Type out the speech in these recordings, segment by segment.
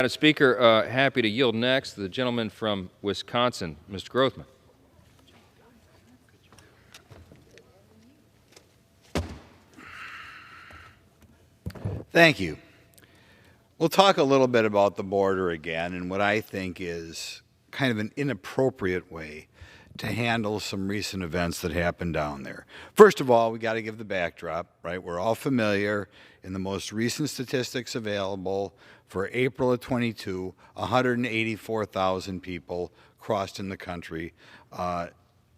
Madam Speaker, happy to yield next to the gentleman from Wisconsin, Mr. Grothman. Thank you. We'll talk a little bit about the border again and what I think is kind of an inappropriate way to handle some recent events that happened down there. First of all, we got to give the backdrop, right? We're all familiar in the most recent statistics available for April of 22, 184,000 people crossed in the country that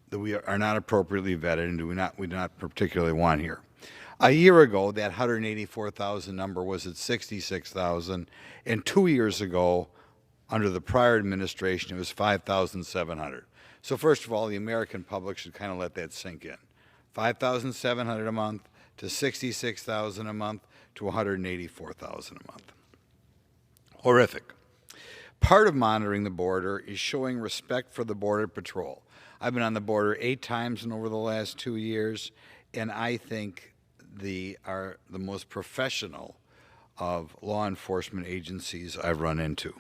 we are not appropriately vetted and we do not particularly want here. A year ago, that 184,000 number was at 66,000, and 2 years ago, under the prior administration, it was 5,700. So first of all, the American public should kind of let that sink in. 5,700 a month to 66,000 a month to 184,000 a month. Horrific. Part of monitoring the border is showing respect for the Border Patrol. I've been on the border 8 times over the last 2 years, and I think they are the most professional of law enforcement agencies I've run into.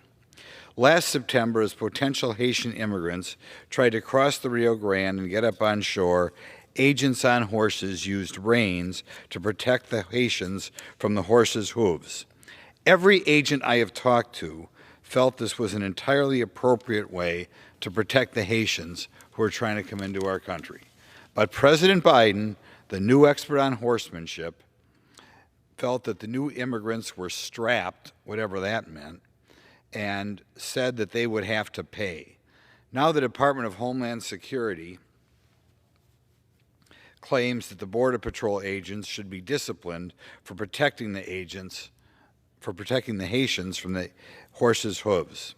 Last September, as potential Haitian immigrants tried to cross the Rio Grande and get up on shore, agents on horses used reins to protect the Haitians from the horses' hooves. Every agent I have talked to felt this was an entirely appropriate way to protect the Haitians who are trying to come into our country. But President Biden, the new expert on horsemanship, felt that the new immigrants were strapped, whatever that meant, and said that they would have to pay. Now the Department of Homeland Security claims that the Border Patrol agents should be disciplined for protecting the Haitians from the horses' hooves.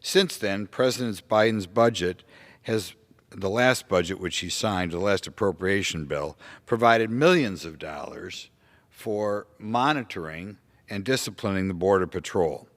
Since then, President Biden's budget the last budget which he signed, the last appropriation bill, provided millions of dollars for monitoring and disciplining the Border Patrol.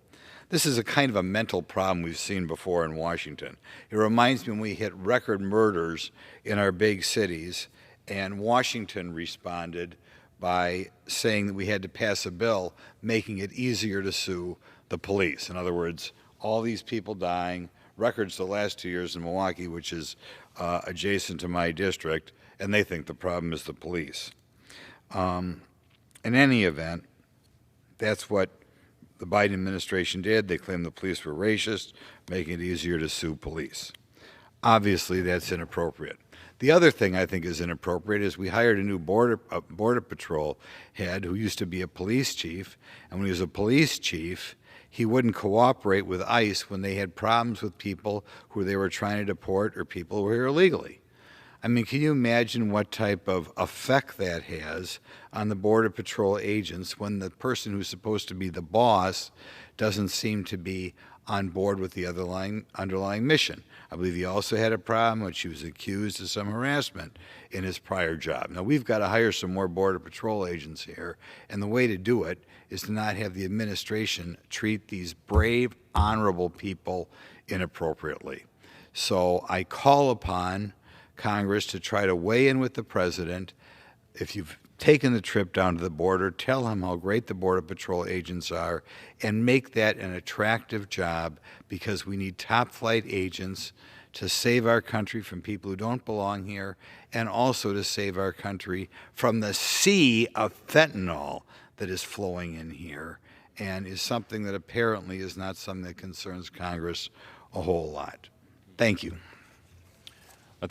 This is a kind of a mental problem we've seen before in Washington. It reminds me when we hit record murders in our big cities, and Washington responded by saying that we had to pass a bill making it easier to sue the police. In other words, all these people dying, records the last 2 years in Milwaukee, which is adjacent to my district, and they think the problem is the police. In any event, that's what the Biden administration did. They claimed the police were racist, making it easier to sue police. Obviously, that's inappropriate. The other thing I think is inappropriate is we hired a new Border Patrol head who used to be a police chief, and when he was a police chief, he wouldn't cooperate with ICE when they had problems with people who they were trying to deport or people who were here illegally. I mean, can you imagine what type of effect that has on the Border Patrol agents when the person who's supposed to be the boss doesn't seem to be on board with the underlying mission? I believe he also had a problem when she was accused of some harassment in his prior job. Now, we've got to hire some more Border Patrol agents here, and the way to do it is to not have the administration treat these brave, honorable people inappropriately. So I call upon Congress to try to weigh in with the president. If you've taken the trip down to the border, tell him how great the Border Patrol agents are and make that an attractive job, because we need top-flight agents to save our country from people who don't belong here, and also to save our country from the sea of fentanyl that is flowing in here and is something that apparently is not something that concerns Congress a whole lot. Thank you.